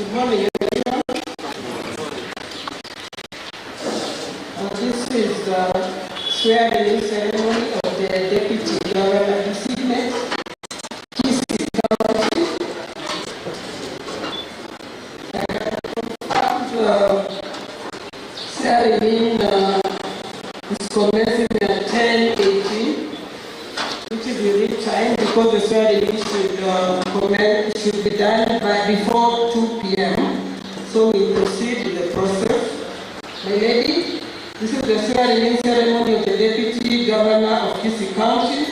Good morning, everyone. This is the swearing-in ceremony of the Deputy Governor Designate, Kisii County. Swearing-in is commencing at 10:18, which is the right time because the swearing-in should be done by before 2 p.m. So we proceed with the process. My lady, this is the swearing-in ceremony of the Deputy Governor of Kisii County,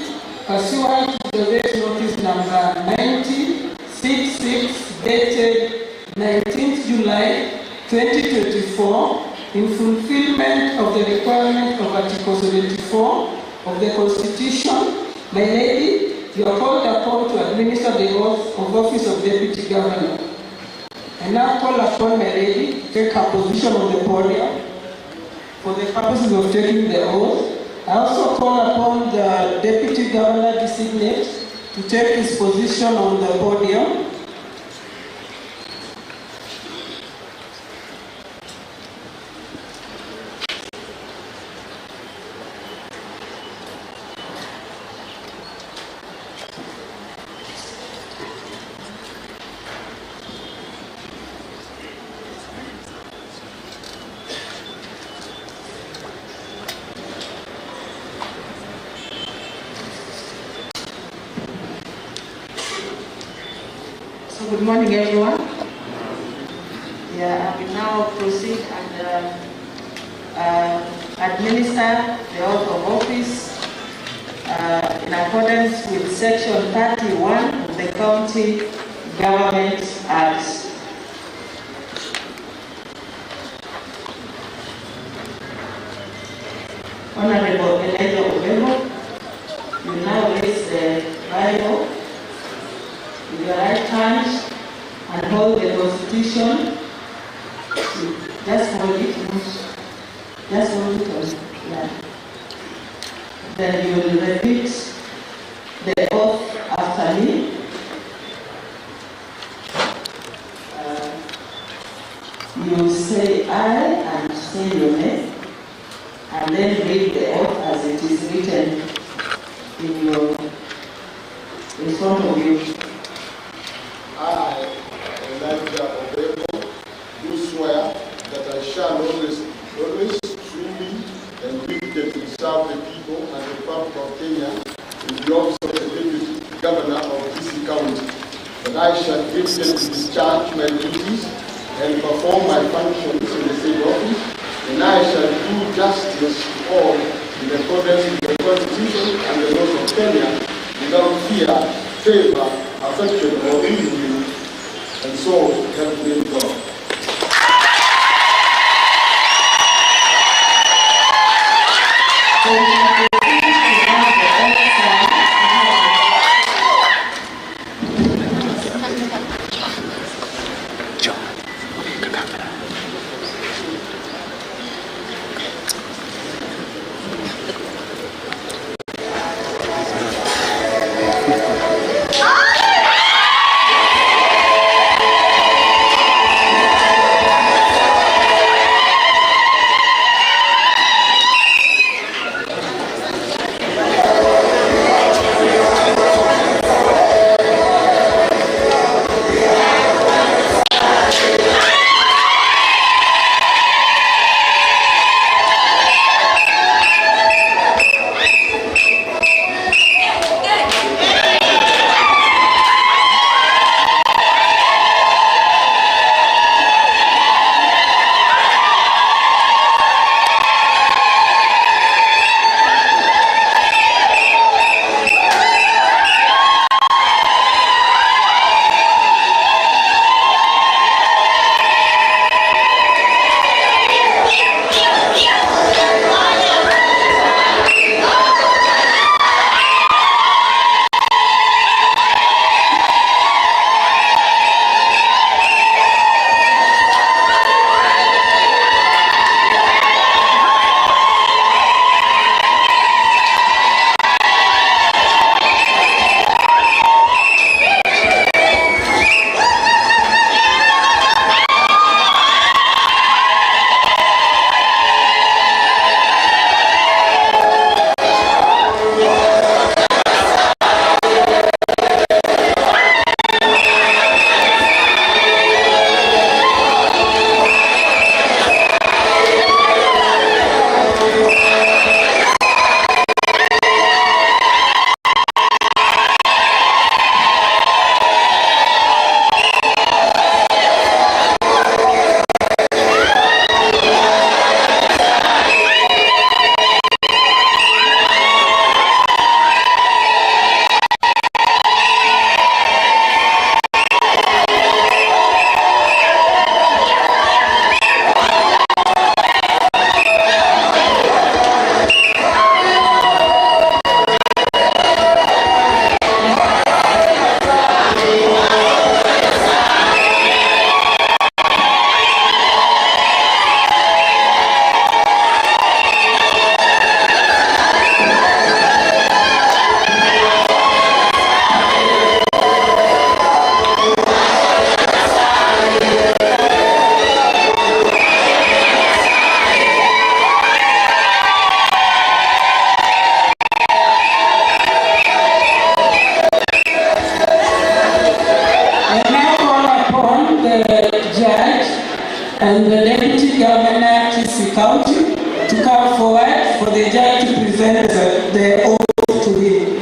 pursuant to the rate notice number 9066 dated 19th July 2024, in fulfillment of the requirement of Article 74 of the Constitution. My lady, you are called upon to administer the oath of office of Deputy Governor. I now call upon my lady to take her position on the podium for the purposes of taking the oath. I also call upon the Deputy Governor Designate to take his position on the podium. Good morning, everyone. I will now proceed and administer the oath of office in accordance with Section 31 of the County Government Act. Honorable Elijah Obemo, you now raise the Bible with your right hand and hold the Constitution. Just hold it. Just hold it. Yeah. Then you will repeat the oath after me. You say I and say your name, and then read the oath as it is written in front of you. I, Elijah Obemo, do swear that I shall always truly and diligently serve the people and the Republic of Kenya in the office of the Deputy Governor of Kisii County, that I shall diligently discharge my duties and perform my functions in the same office, and I shall do justice to all in accordance with the Constitution and the laws of Kenya without fear, favor, affection, or injury, and so help me God. and the Deputy Governor, Kisii County, to come forward for the judge to present the oath to him.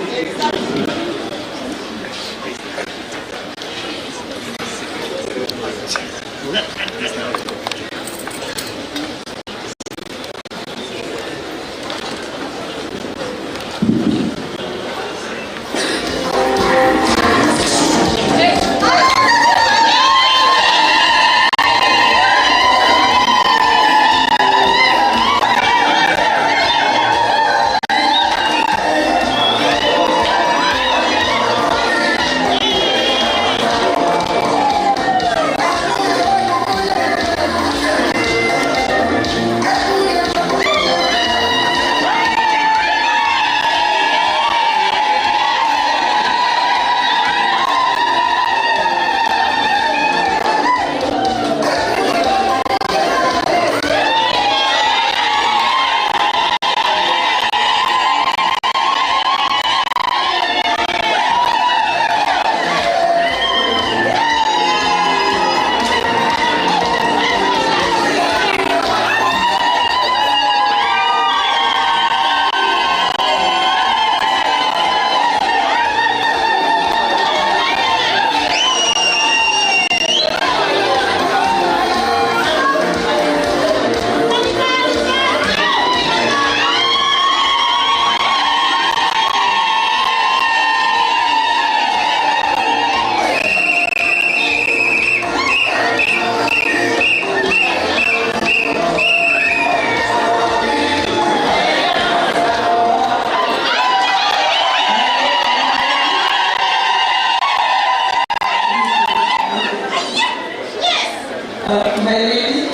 My lady,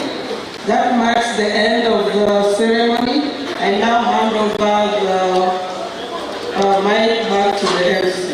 that marks the end of the ceremony. I now hand over the mic back to the MC.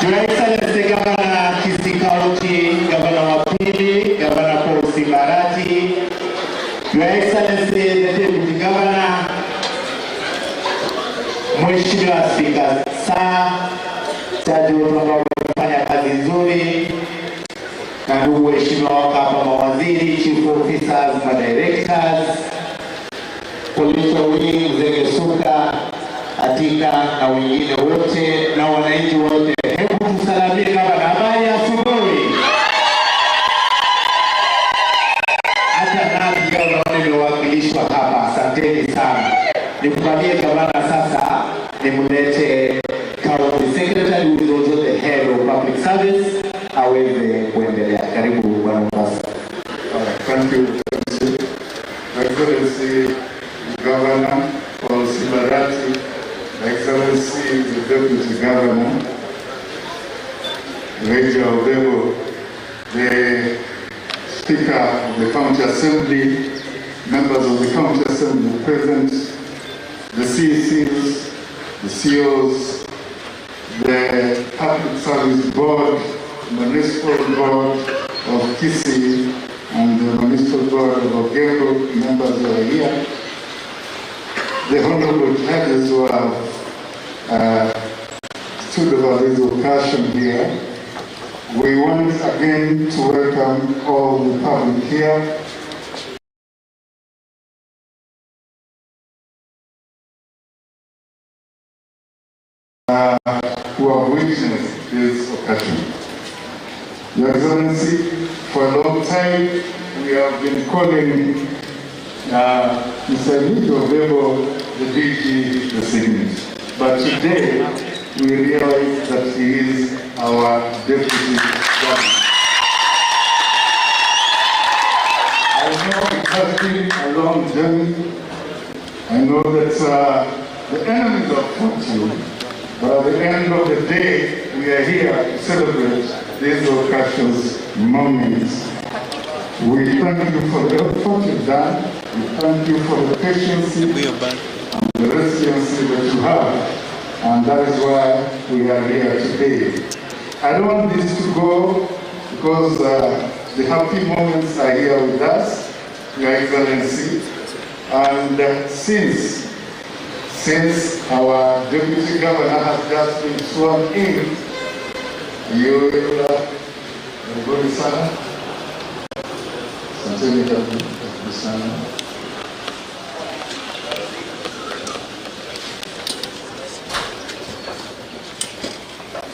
Your Excellency Governor Kisii County, Governor wa pili, Governor Paul Simbarati, Your Excellency the Deputy Governor, Mheshimiwa Spika Saa, jaji wote ambao wamefanya kazi nzuri, na ndugu waheshimiwa hapa, mawaziri, chief officers, directors, polisi wawili, Mzee Suka, Atika na wengine wote na wananchi wote, hebu tusalimie kama na habari ya asubuhi. Hata nasi leo naona nimewakilishwa hapa, asanteni sana. Nikubalie gavana sasa, nimlete County Secretary who is also the head of public service aweze kuendelea. Karibu bwana Mombasa. Thank you, Excellency Governor Paul Simbarati, Excellency the Deputy Governor, Major Obebo, the Speaker of the County Assembly, members of the County Assembly present, the CECs, the CEOs, the Public Service Board, Municipal Board of Kisii, and the Municipal Board of Ogembo, members who are here, the Honorable Judges who have stood over this occasion here. We want again to welcome all the public here. Who have witnessed this occasion. Your Excellency, for a long time we have been calling Mr. Nijo Obebo the DG designate. But today we realize that he is our Deputy Governor. I know it has been a long journey. I know that the enemies have fought you. But at the end of the day, we are here to celebrate these occasions, moments. We thank you for the effort you've done. We thank you for the patience and the resilience that you have. And that is why we are here today. I don't want this to go because the happy moments are here with us, Your Excellency. And since our Deputy Governor has just been sworn in, you will go to Sana.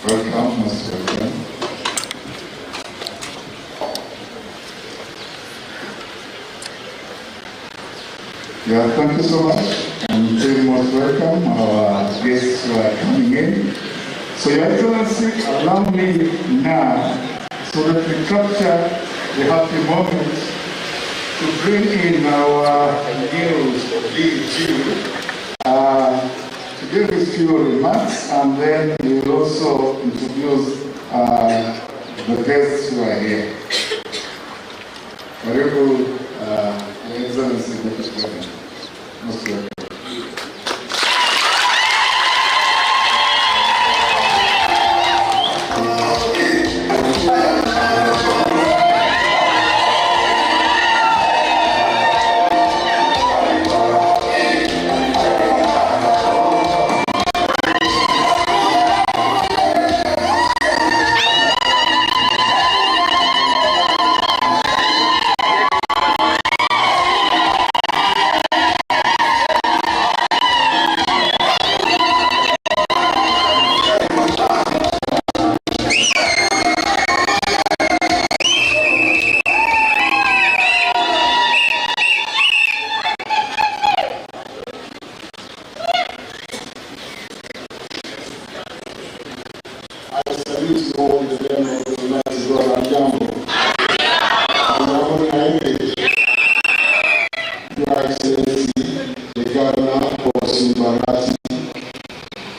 Welcome, Mr. President. Yeah, thank you so much. And very most welcome our guests who are coming in. So Your Excellency, allow me now, so that we capture the happy moment, to bring in our new DG to give his few remarks, and then we will also introduce the guests who are here. Karibu, Your Excellency, Deputy Governor. Most welcome.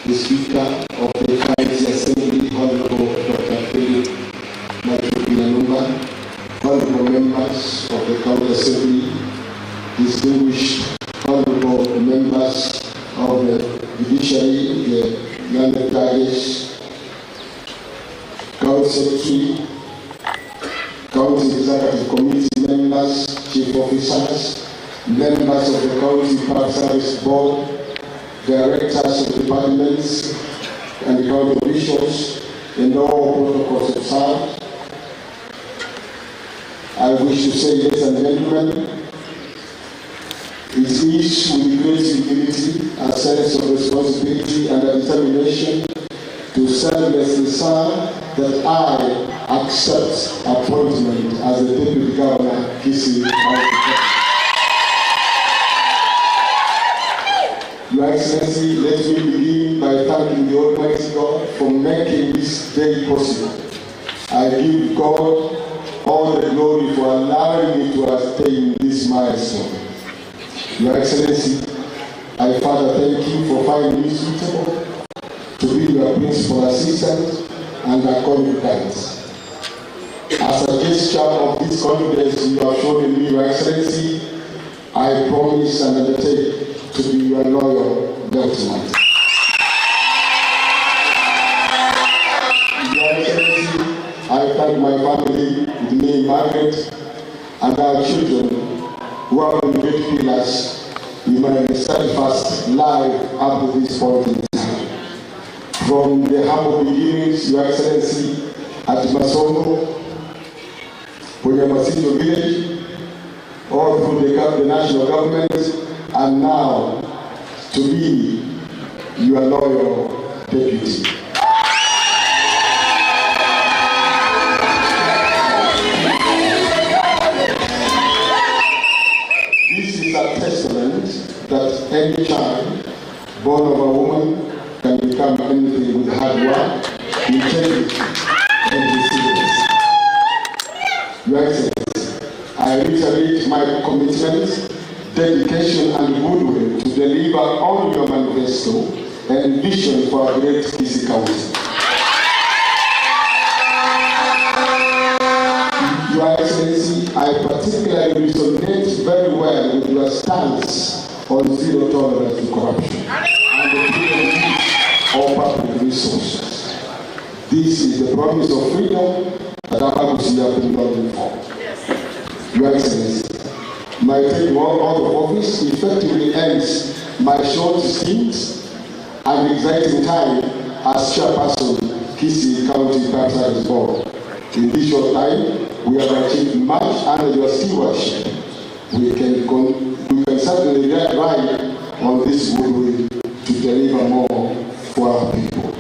The Speaker of the County Assembly, Honorable Dr. Philip Matukinanumba, Honorable members of the County Assembly, distinguished Honorable members of the Judiciary, the learned judges, County Secretary, County Executive Committee members, chief officers, members of the County Park Service Board, directors of departments, and county officials, and all protocols observed. I wish to say, ladies and gentlemen, it is with great humility, a sense of responsibility, and a determination to selflessly serve that I accept appointment as the Deputy Governor, Kisii County. Your Excellency, let me begin by thanking the Almighty God for making this day possible. I give God all the glory for allowing me to attain this milestone. Your Excellency, I further thank you for finding me suitable to be your principal assistant and a confidant. As a gesture of this confidence you have shown in me, Your Excellency, I promise and undertake to be your loyal lieutenant. Your Excellency, I thank my family, with me, Margaret, and our children, who have been great pillars in my steadfast life up to this point in time. From the humble beginnings, Your Excellency, at Masongo, Punyamasijo Village, all through the national government, and now to be your loyal deputy. This is a testament that any child born of a woman can become anything with hard work, integrity, and resilience. Your Excellency, I reiterate my commitment, dedication, and goodwill to deliver on your manifesto and vision for a great Kisii County. Your Excellency, I particularly resonate very well with your stance on zero tolerance to corruption and the freedom of public resources. This is the promise of freedom that our Kisii have been longing for. Your Excellency, my taking out of office effectively ends my short stint and exciting time as chairperson Kisii County Park Service Board. In this short time, we have achieved much under your stewardship. We can certainly ride on this goodwill to deliver more for our people.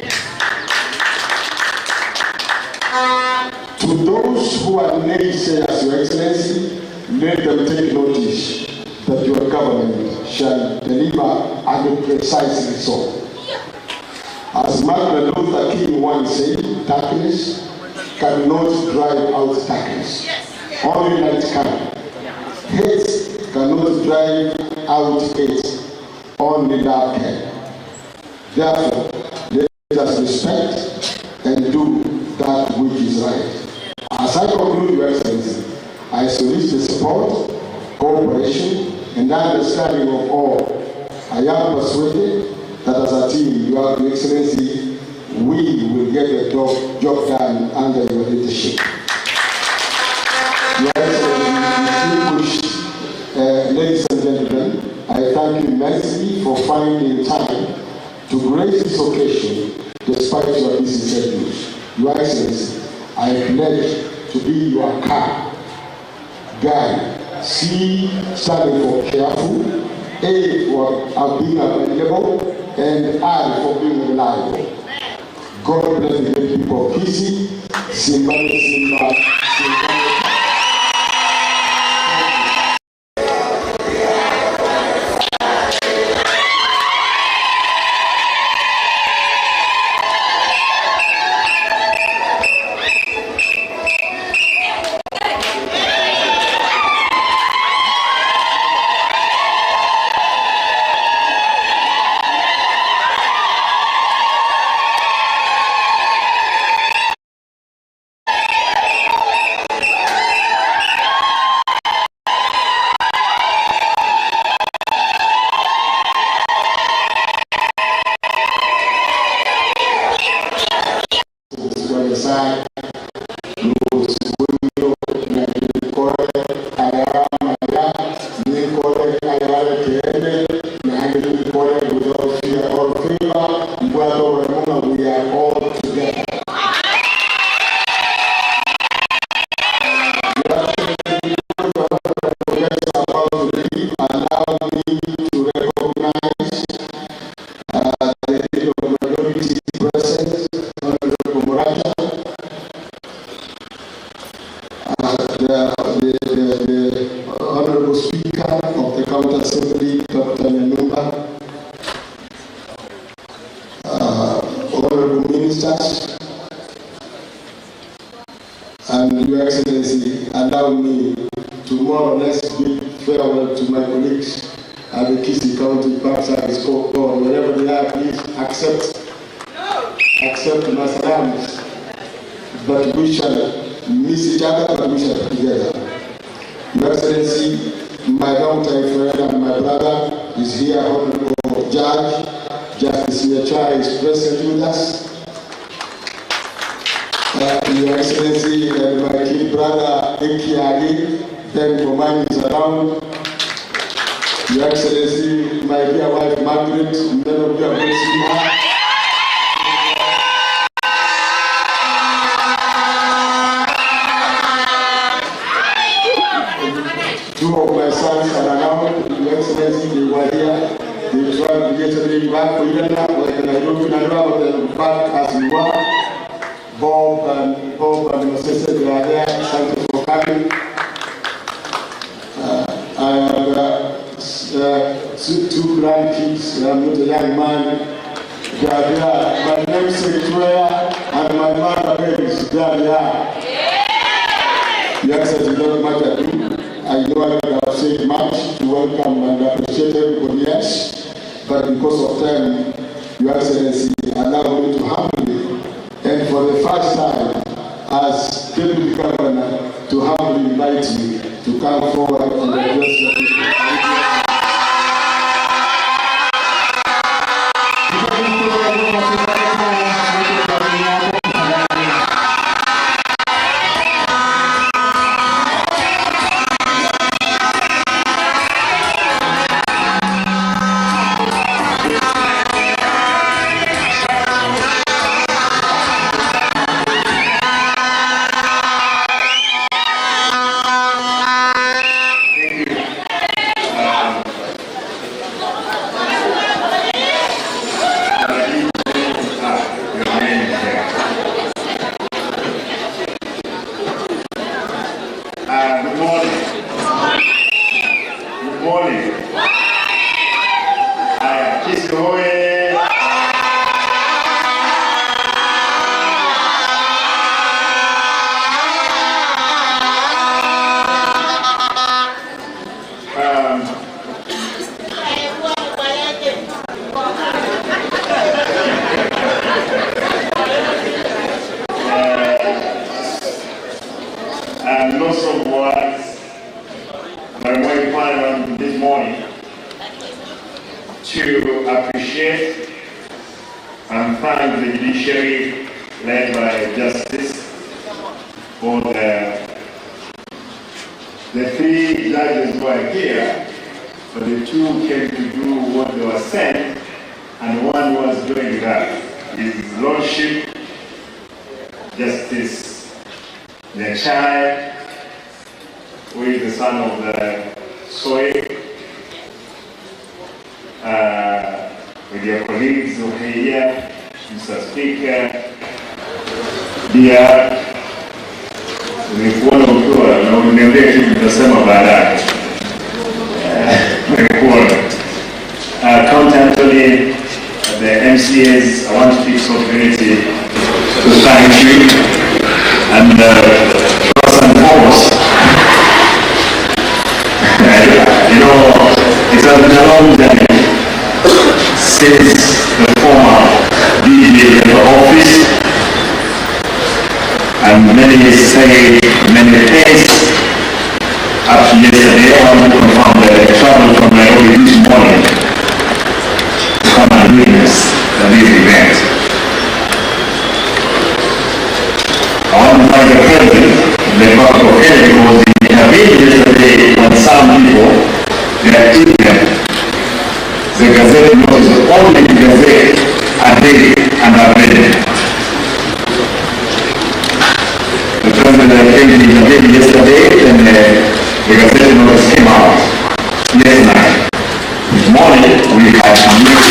To those who are naysayers, Your Excellency, let them take notice that your government shall deliver and precisely so. As Martin Luther King once said, darkness cannot drive out darkness. Only light can. Hate cannot drive out hate. Only love can. Therefore, let us respect and do that which is right. As I conclude, Your Excellency, I solicit the support, cooperation, and understanding of all. I am persuaded that as a team, Your Excellency, we will get the job done under your leadership. Your Excellency, distinguished ladies and gentlemen, I thank you immensely for finding time to grace this occasion despite your busy schedules. Your Excellency, I pledge to be your guide. C standing for careful, A for being available, and I for being reliable. God bless the great people of Kisii. Simba, Simba, Simba. Nyasaye Ruoth wuoyo na kore ayara maya ni kore ayara kende na ni kore without fear or favor. Brother Ramona, we are all together. Allow me to recognize the majority present, Honorable Murata, the Honorable Speaker of the County Assembly, Dr. Nyamumba, Honorable Ministers, and Your Excellency, allow me to more or less bid farewell to my colleagues at the Kisii County Park Service Corps, or wherever they are. Please accept my salams. But we shall miss each other, but we shall be together. Your Excellency, my longtime friend and my brother is here. Honorable Judge Justice Nyachae is present with us. Your Excellency, and my kid brother Eki Ali, Ben Komani is around. Your Excellency, my dear wife Margaret, none of you have seen her. Two of my sons are around. Your Excellency, they were here. They tried to get me back for Uganda, but I don't know them back as you are. Bob and Moses, they are there. Thank you for coming. I have two grandkids. I'm not a young man. They are there. My namesake Joya and my mother is there. Yes, it doesn't matter. I know I have said much to welcome and appreciate everybody else, but because of time, Your Excellency, allow me to humbly, and for the first time, as Deputy Governor, to humbly invite you to come forward and address your people. Lots of words, but I'm very proud this morning to appreciate and thank the judiciary led by Justice for the three judges who are here, but the two came to do what they were sent, and one was doing that. His Lordship, Justice Nyachae, who is the son of the Soy, with your colleagues who are here, Mr. Speaker, dear, nimekuona ukiwa na uniambia kitu nitasema baadaye. Nimekuona. County Attorney, the MCAs, I want to take this opportunity to thank you, and first and foremost, you know, it's been a long journey since the former DJ in the office, and many say many things. Up to yesterday, I want to confirm that I traveled from Nairobi this morning to come and witness this event. I want to thank the President of the Republic of Kenya because he intervened yesterday when some people, they are ignorant. The Gazette notice, only the Gazette are daily and are ready. The President intervened yesterday and the Gazette notice came out yesterday. This morning we had some news.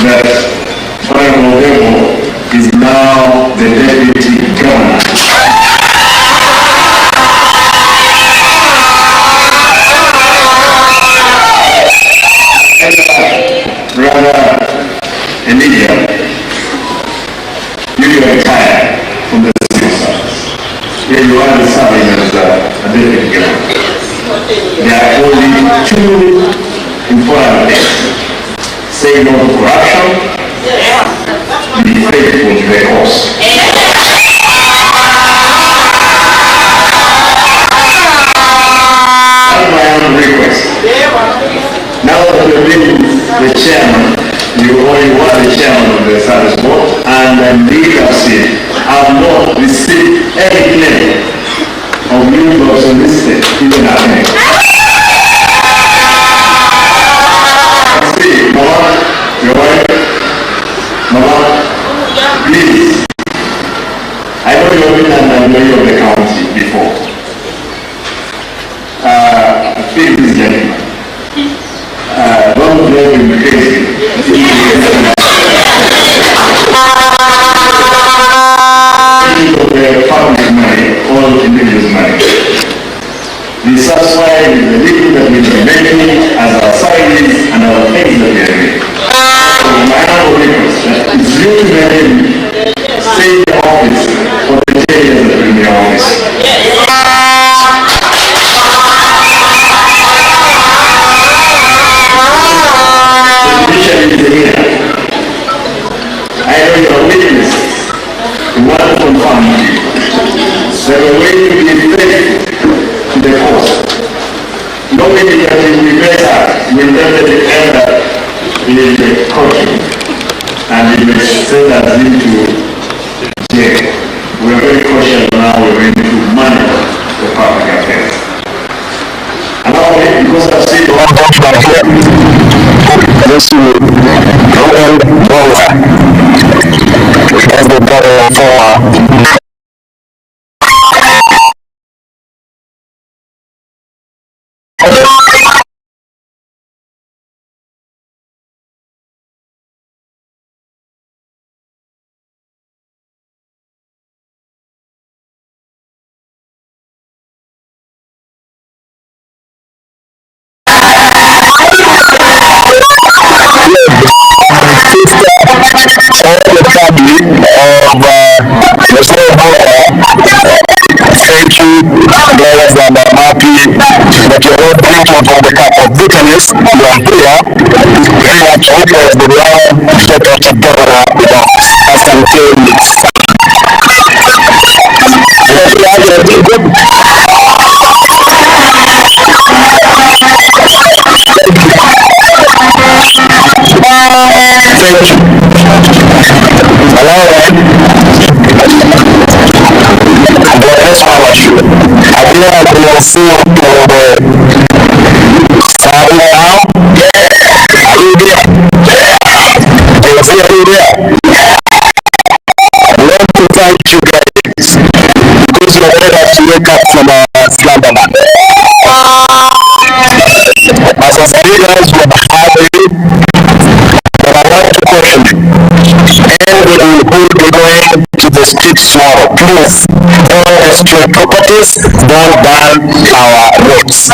That Honorable Debo is now the Deputy Governor. Brother Elijah, you retired from the civil service. Here you are serving as a Deputy Governor. There are only two important things. Say no to corruption, be faithful to the cause. That's my own request. Now that you've been the chairman, you only were the chairman of the service board, and the leadership have not received any claim of you to have solicited even at me. Mama, your wife, Mama, please. I know you've been an employee of the county before. Please, this gentleman. Don't drive him crazy. Of the public money, all individuals' money. We satisfy with the living that we are making as our salaries and our things that we are doing. So my humble request is you to stay in the office for the 10 years that we're in the office. The mission is here. I know you are witness to one confirm you. That we're going to be faithful to the cause. Nobody that will be better will never be ever in the country, and it will send us into jail. We are very cautious now. We're going to monitor the public affairs. Allow me, because I've seen the one document here, this will go and over. As the brother for thank you, brothers, and I'm happy that you're all drinking from the cup of bitterness. You are here, very much witness the love that of the governor, as I'm telling you. Thank you. Allow bless all of you. I feel like we are seeing Saturday now. Are you there? Is it there? I want to thank you guys because you made us wake up from our slumber. As I said, guys, we're happy, but I want to question you. Anybody who will be going to the streets tomorrow, please don't destroy properties, don't burn our roads.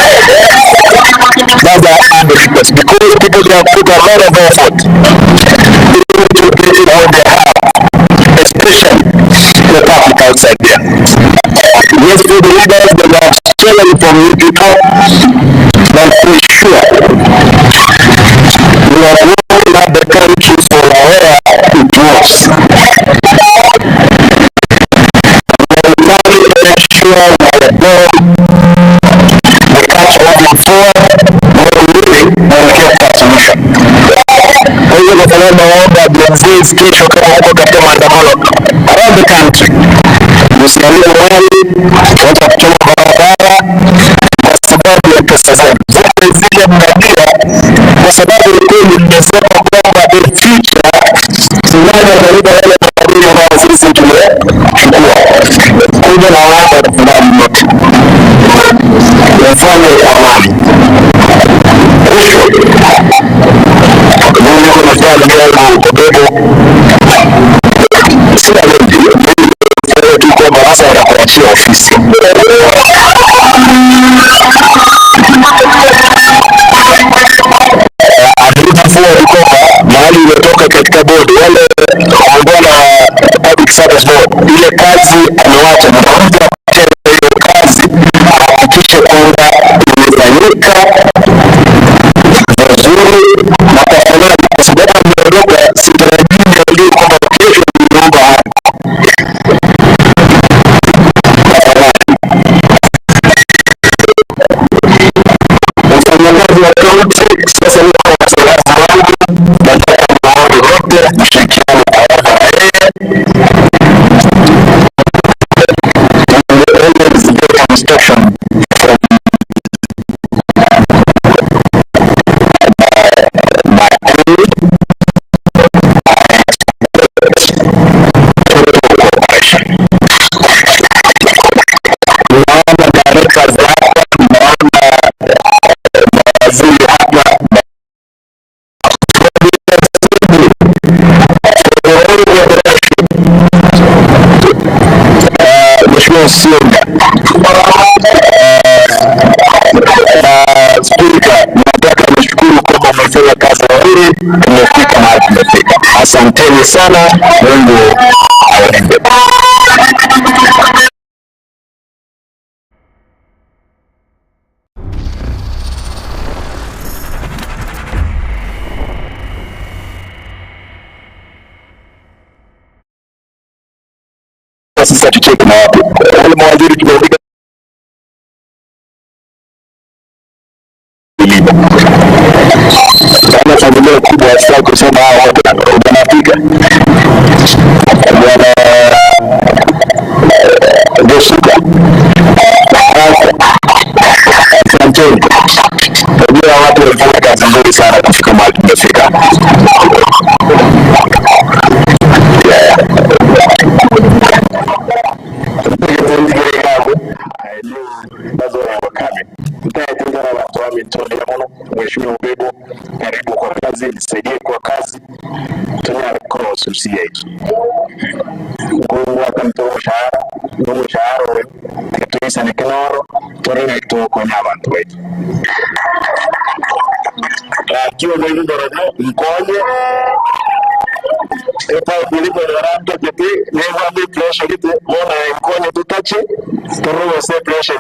That's our request, because people have put a lot of effort to get it on their heart, especially the public outside there. Yes, for the leaders, they are stolen from you people, but for sure, we are working at the country for where it was. Make sure that the catch what we for, more living, and we get that mwisho. Kwa hiyo kwa sababu naomba BMZ kesho kama huko katika maandamano around the country, msialie mali, wacha kuchoma barabara kwa sababu ya pesa zenu. Zote zile mnalia kwa sababu kweli mmesema kwamba the future tunaweza karibu wale matabiri ambao sisi tumechukua. Kuja na watu kufanya moto. Mfano ya amani. Mwisho. Mimi kuna swali yangu kidogo. Sina mengi. Sasa tu kwamba sasa wanakuachia ofisi. Forward kwamba mahali imetoka katika bodi wale ambao na public service board, ile kazi amewacha na mtu atende hiyo kazi hakikishe kwamba imefanyika vizuri na kwa sababu ameondoka, sitarajii ndio kwamba kesho niomba hapa mfanyakazi wa kaunti sasa ni ushirikiano construction Sionga. Spika, nataka nishukuru kwamba umefanya kazi nzuri, tumefika mahali tumefika. Asanteni sana, Mungu awalinde. Sasa tucheke na wapi wale mawaziri tumepiga kama familia kubwa sasa kusema hao watu wanapiga bwana Josuka asanteni. Ndio watu walifanya kazi nzuri sana kufika mahali tumefika. Mheshimiwa Ubebo, karibu kwa kazi, nisaidie kwa kazi. Tuna cross UCH. Mungu akamtoa mshahara kituisa ni kinoro, torene kitoko n'abantu wetu. Kiwa ndio daraja mkonye epa kulipo daraja kiti newa bi pressure kiti mona mkonye tutache torowo se pressure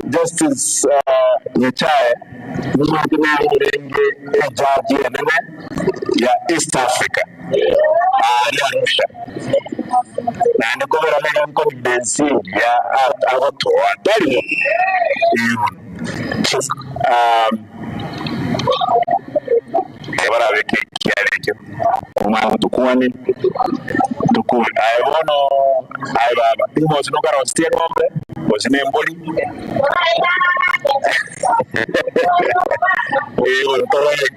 Justice Nyachae Mwagina Murenge Jaji Enene ya East Africa ya Arusha na nikobera mega confidence ya abato atari barabe kiareke uma tukuani tuku aibono aibaba timo sinokara ostie kombe osine mboli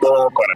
todo con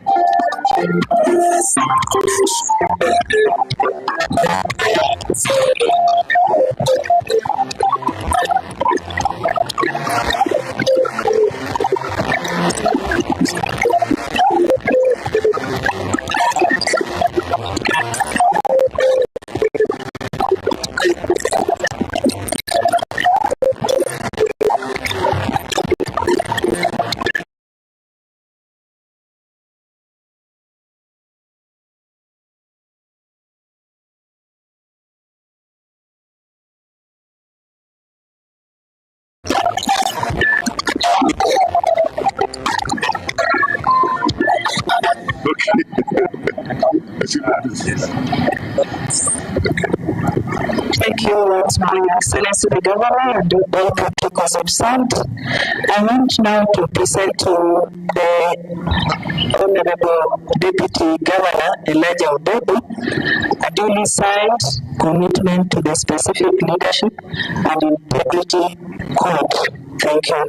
Thank you, My Excellency the Governor, and all protocols observed. I want now to present to the Honorable Deputy Governor Elijah Odebo a duly signed commitment to the specific leadership and integrity code. Thank you.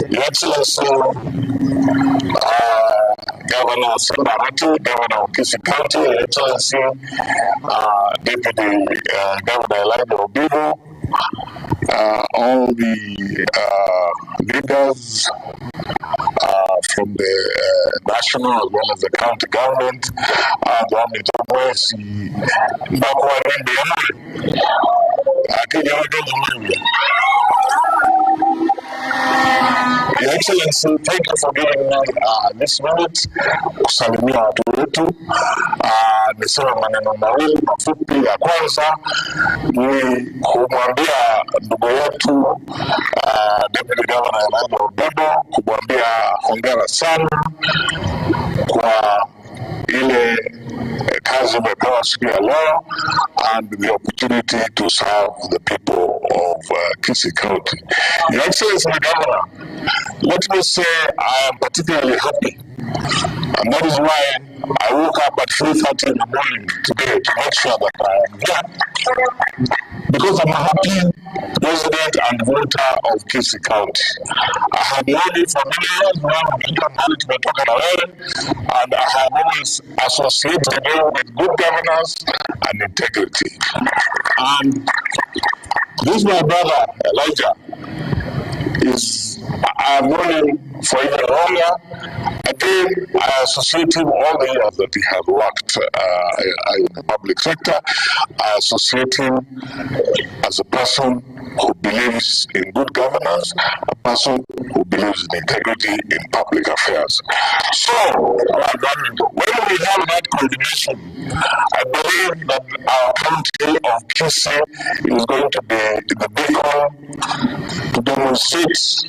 Your Excellency, Governor Sandarati, Governor of Kisii County, Your Excellency, Deputy Governor Elijah Odebo, all the leaders from the national as well as the county government, Your Excellency, thank you for giving me this minute kusalimia watu wetu. Nisema maneno mawili mafupi. Ya kwanza ni kumwambia ndugu yetu Deputy Governor Elijah Odebo, kumwambia hongera sana kwa ile kazi umepewa siku ya leo and the opportunity to serve the people of Kisii County. Your Excellency the Governor, let me say I am particularly happy, and that is why I woke up at 3:30 in the morning today to make sure that I am here, because I'm a happy resident and voter of Kisii County. I have known you for many years now, and I have always associated you with good governance and integrity. And this my brother Elijah I have known him for even longer. Again, I associate him all the years that he has worked in the public sector. I associate him as a person who believes in good governance, a person who believes in integrity in public affairs. So, when we have that combination, I believe that our county of Kisii is going to be the beacon to demonstrate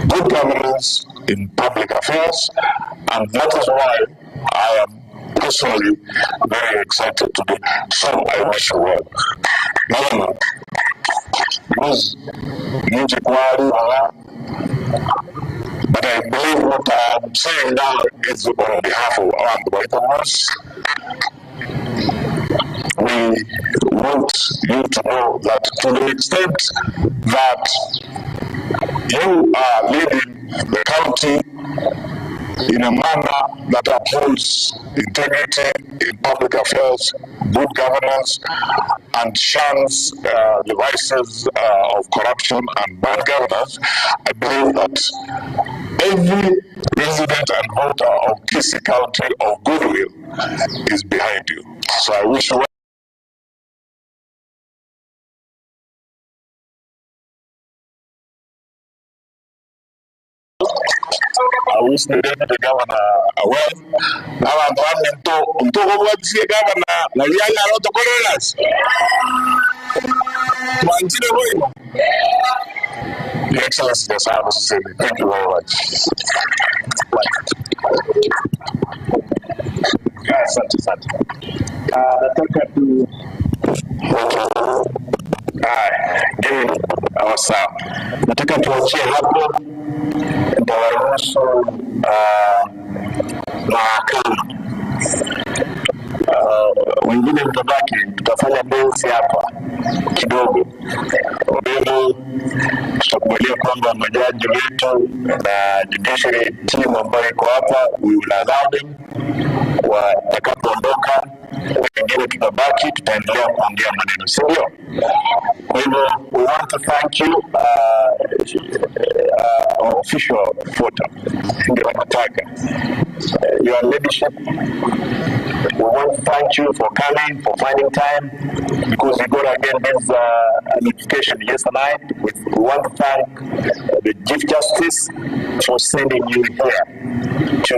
good governance in public affairs, and that is why I am personally very excited today. So I wish you well. Governor, because but I believe what I am saying now is on behalf of our Boycomers. We want you to know that to the extent that you are leading the county in a manner that upholds integrity in public affairs, good governance, and shuns the vices of corruption and bad governance, I believe that every resident and voter of this country of goodwill is behind you. So I wish you I wish the deputy governor well. Now I'm going to what the governor, na yaya lot of coronas. Your Excellency, yes, I was saying, thank you very much. Asante. Nataka tu sawa. Nataka tuachie hapo, nitawaruhusu mahakama wengine mtabaki, tutafanya dance hapa kidogo. Mbele tutakubalia kwamba majaji wetu na judiciary team ambayo iko hapa, we will allow them watakapoondoka, wengine tutabaki, tutaendelea kuongea maneno, si ndio? Kwa hivyo we want to thank you official photo ndio nataka your leadership. We want to thank you for coming, for finding time, because we got again this notification yesterday. We want to thank the Chief Justice for sending you here to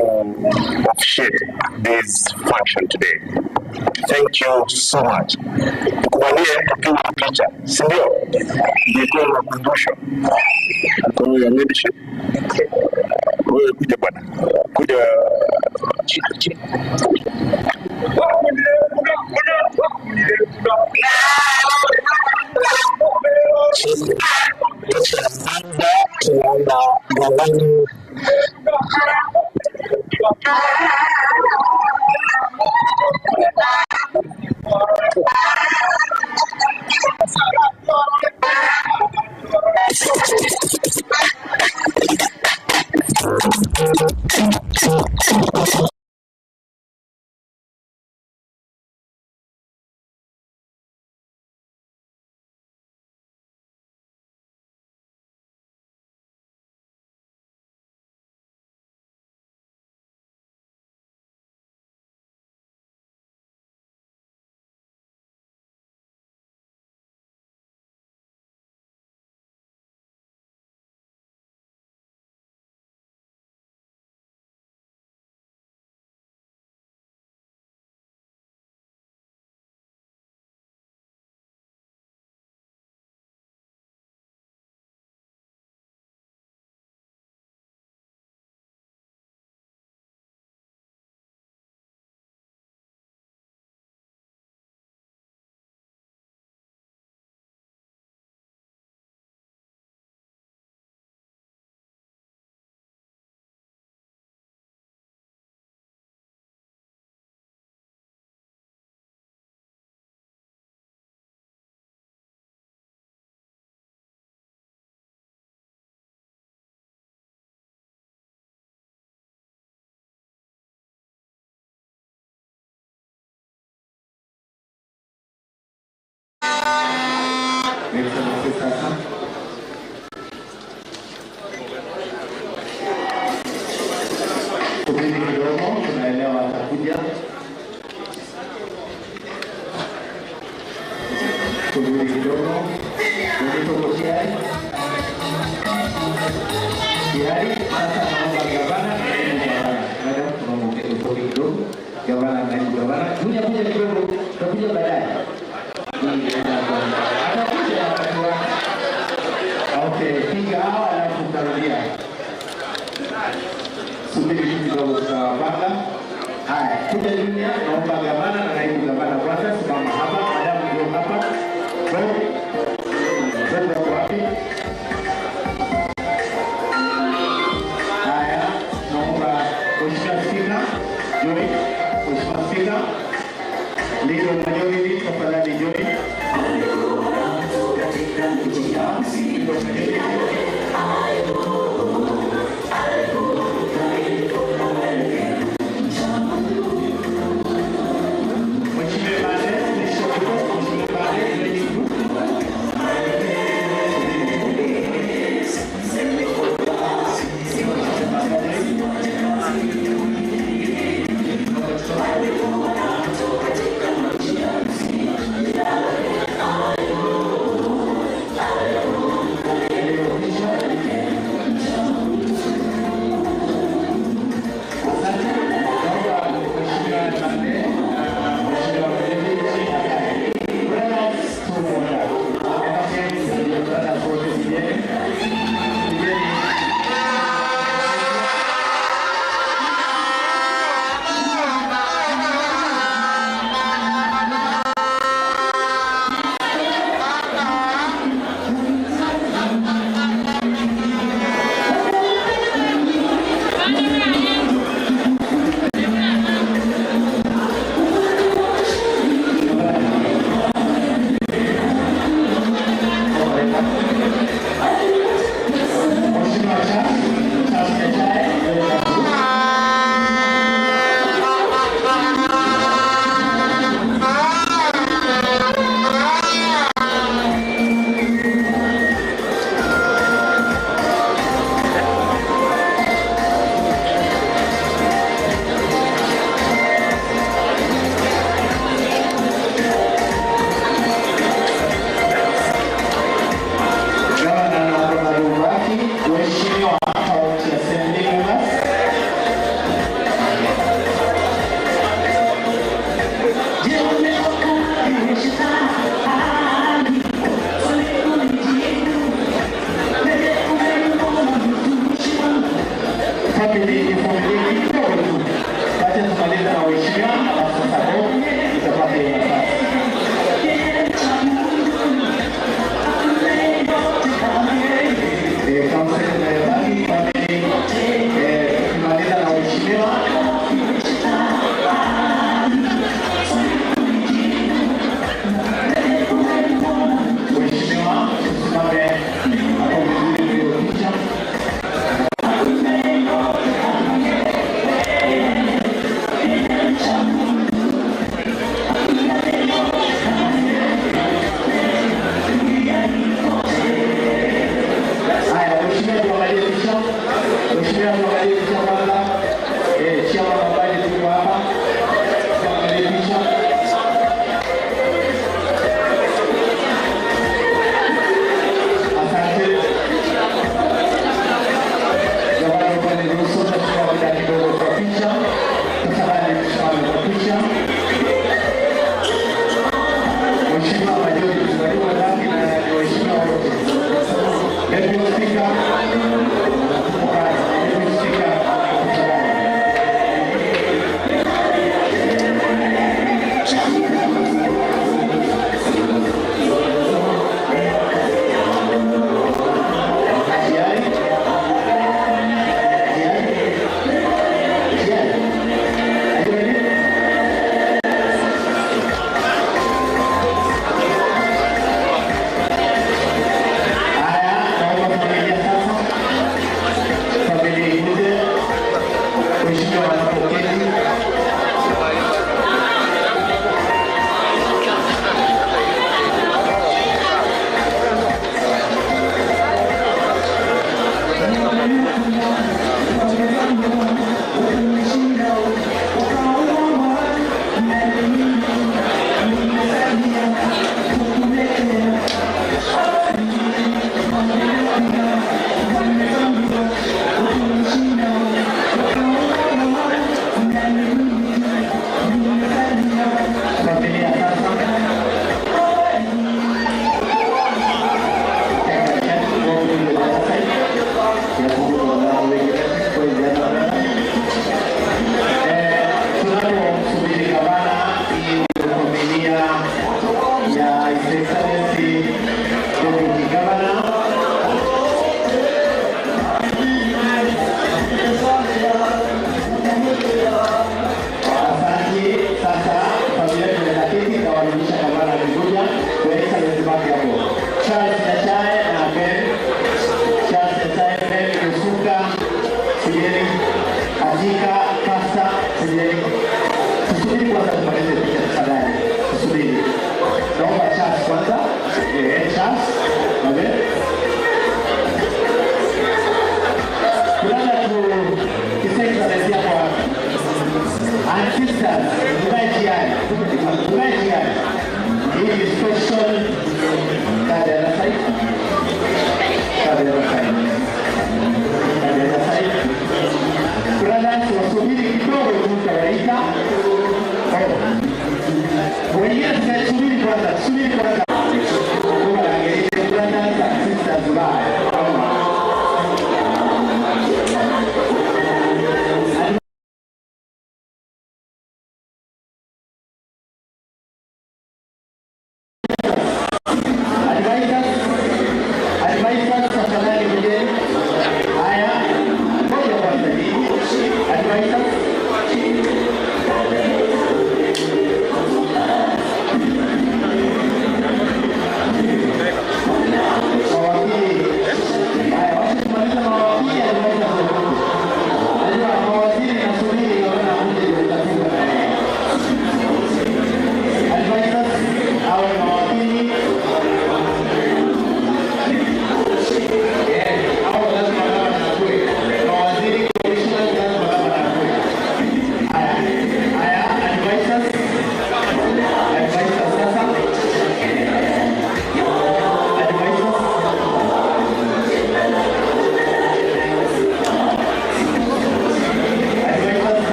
officiate this function today. Thank you so much. Tukubalie tukiwa picha, si ndio? Ndio kwa kumbusho. Kwa hiyo leadership. Wewe kuja bwana. Kuja chini.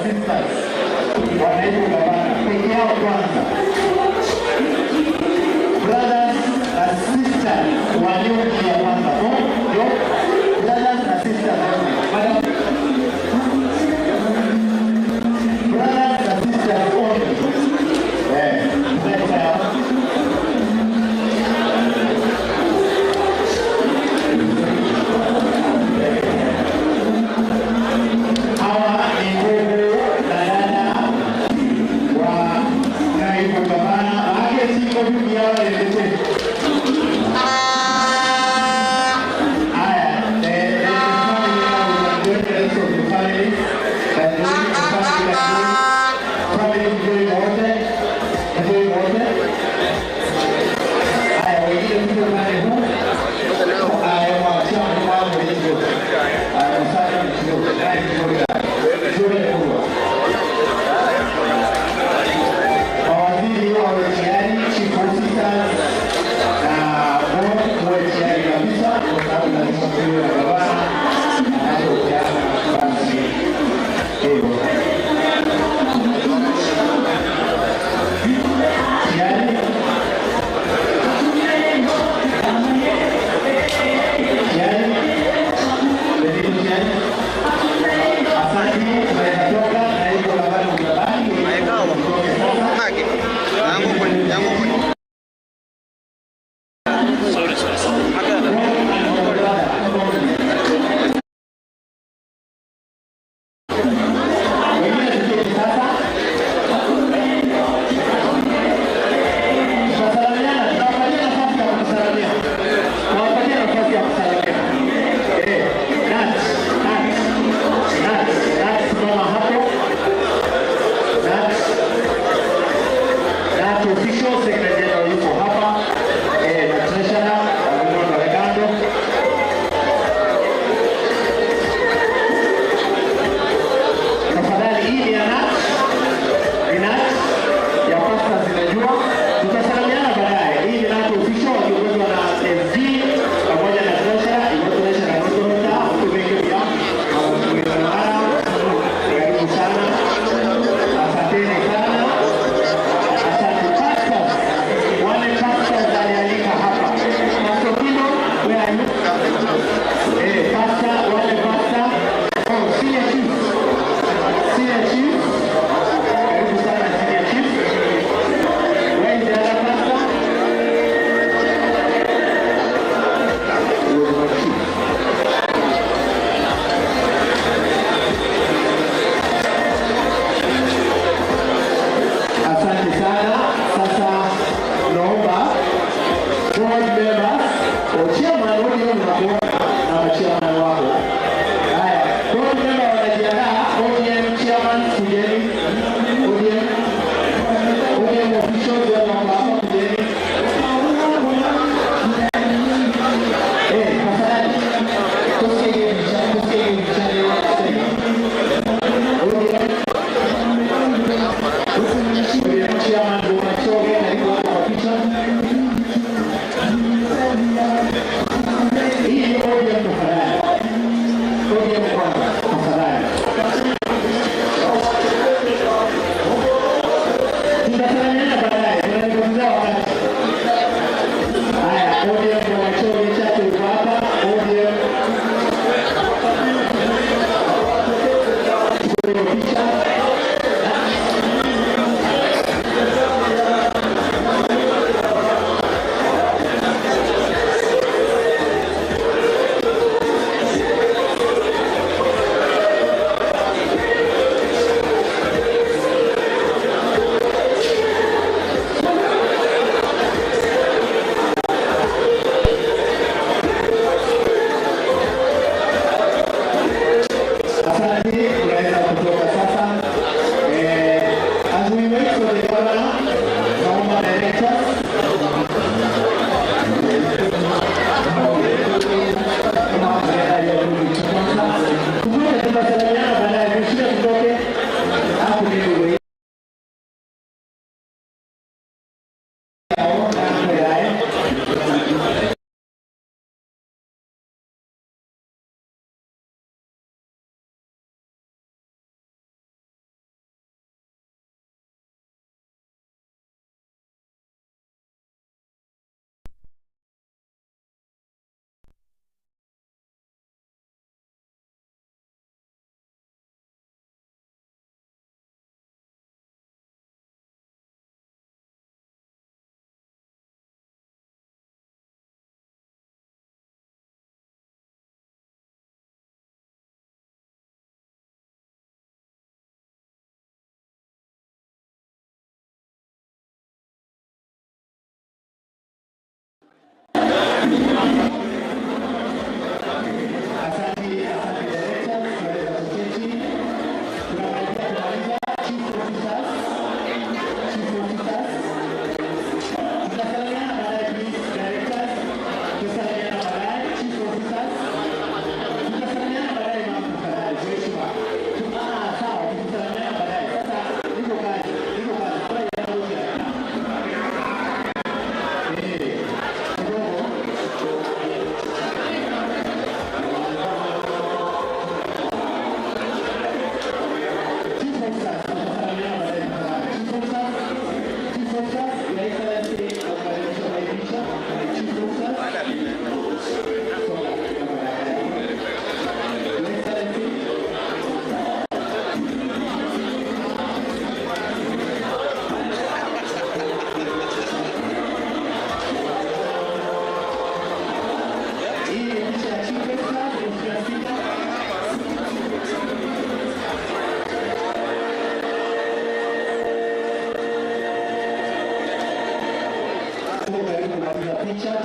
sisters wa naibu gavana peke yao kwanza. Brothers and sisters waliokuja kwanza. Brothers and sisters. Madam. Brothers and sisters only.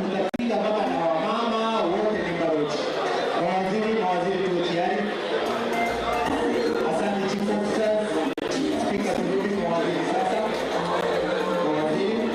tutapiga mpaka na wamama wote ni karoti. Mawaziri tuwe tayari. Asante Chief Officers. Speaker turudi mawaziri sasa. Mawaziri.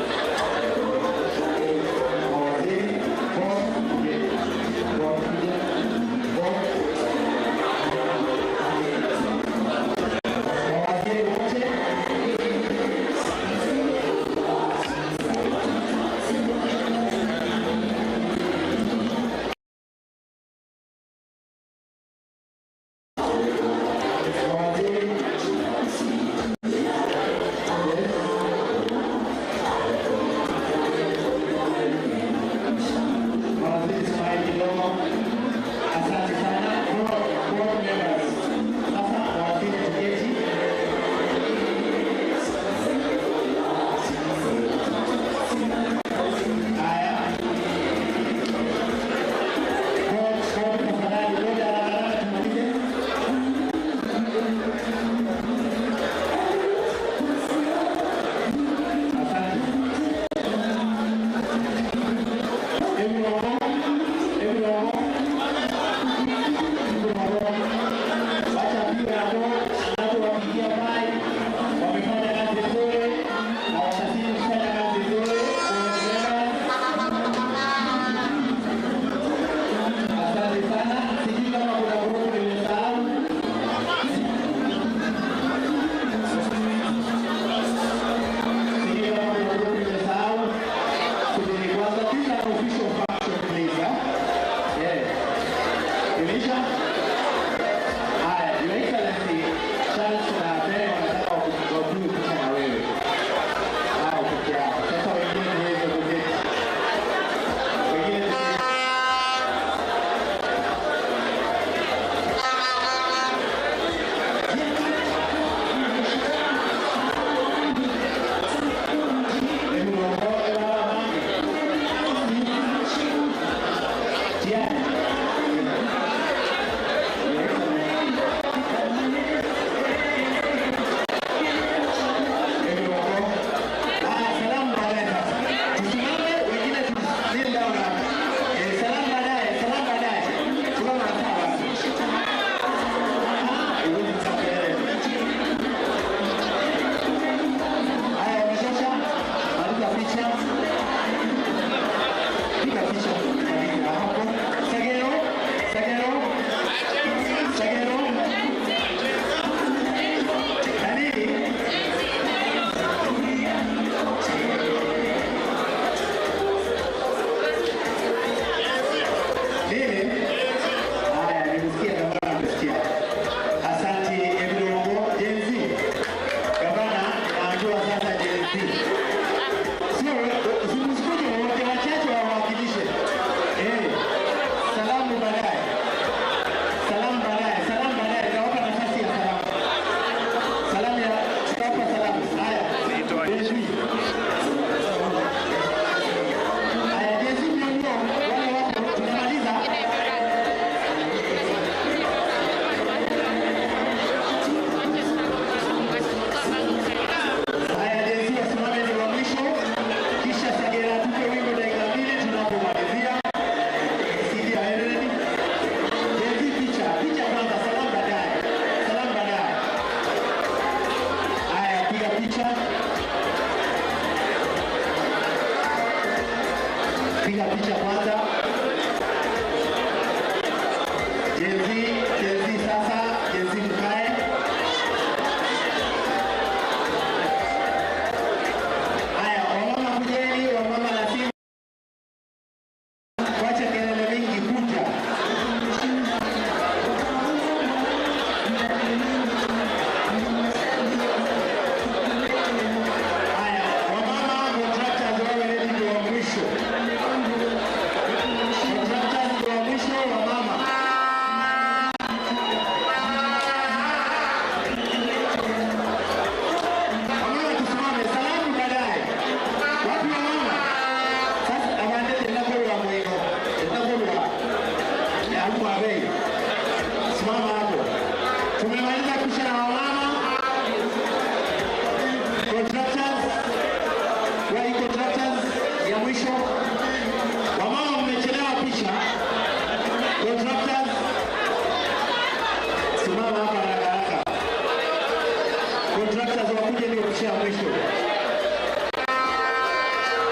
Contractors wakuje ndio kisha mwisho.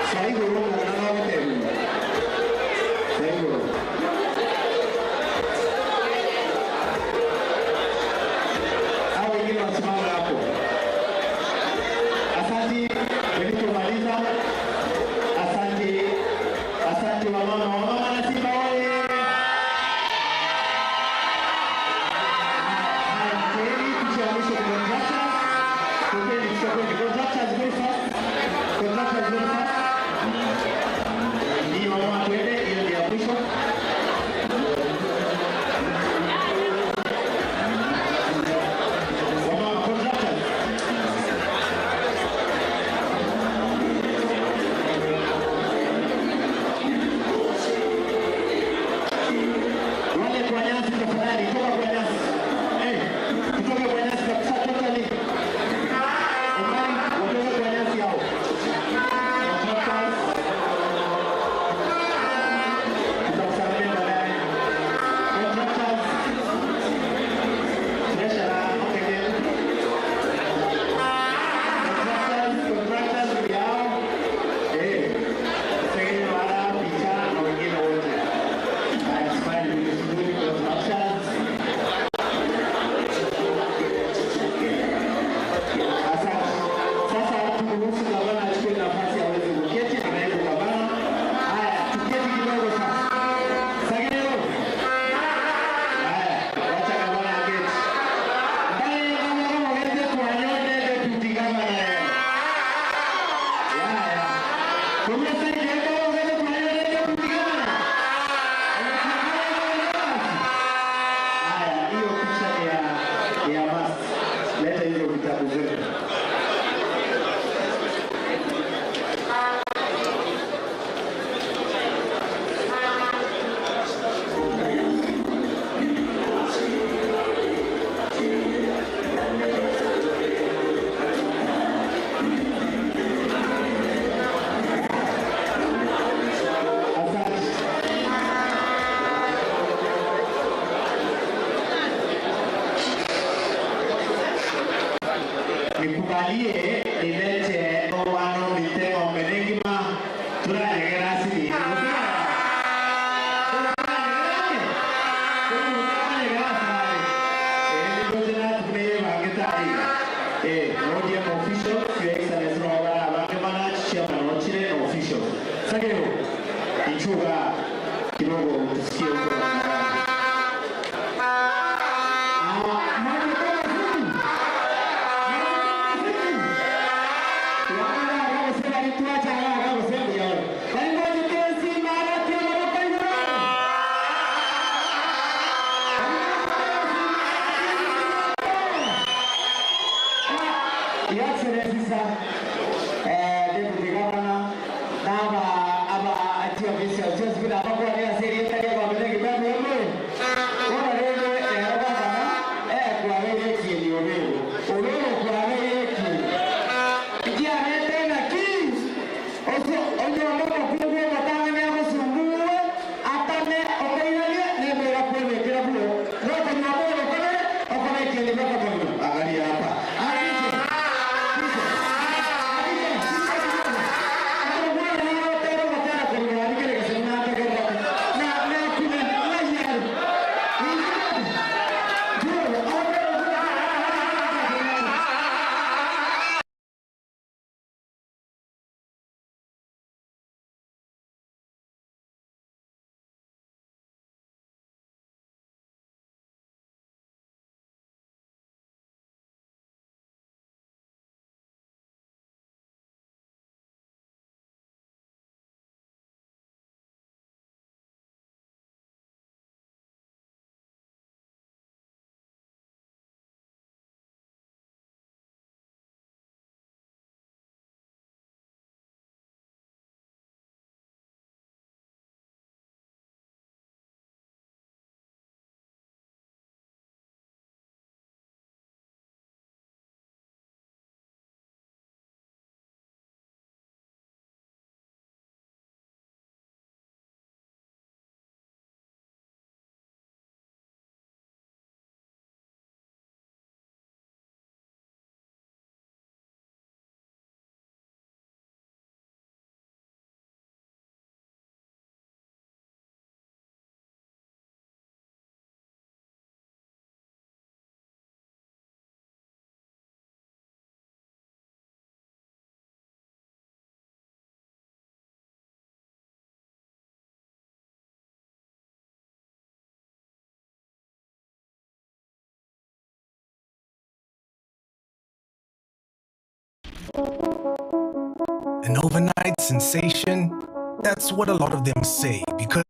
Sasa hivi roho na wote. Sasa hivi hao wengine wasimama hapo. Asante nilipomaliza. Asante wamama na Simba wale. Contractors very fast. Ni wamama twende hiyo ndio mwisho. Wamama contractors. Wale kwa nyasi tafadhali, toka kwa nyasi. Kutoka kwa nyasi kabisa totally. Watoke kwa nyasi hao. Tutakusalimia baadaye. Contractors. Treasurer, okay. Contractors yao. Sasa wala picha na wengine wote. I smile with you contractors. Sasa tukuruhusu gavana achukue nafasi aweze kuketi na naibu gavana. Haya, tuketi kidogo sasa. Sageo. Haya, wacha gavana aketi. Bali kama waweze kuanyone deputy gavana yeye. Haya. Kumbe sasa ndio waweze kuanyone deputy gavana. Haya, hiyo picha ya must. Leta hizo vitabu zetu. Nikubalie nilete owano mitego menegima tunanyegera asili. Official, Your Excellency Robert Abangemana, Chairman of Chile official. Sageo, Ichuga, kidogo tusikie huko. Your Excellency sir, Deputy Governor, aba ati official just bila hapo kwa nia siri tayari kwa mbele kwa mbele. Kwa leo kwa wewe kieni wewe. Wewe kwa wewe kieni. Pia tena kii. Ojo ndio kubwa batanga ni kusumbua atane obainalia ndio ya kwewe kila bulo. Ndio kwa maboro kwa kieni kwa kwa angalia hapa. Na An overnight sensation? That's what a lot of them say because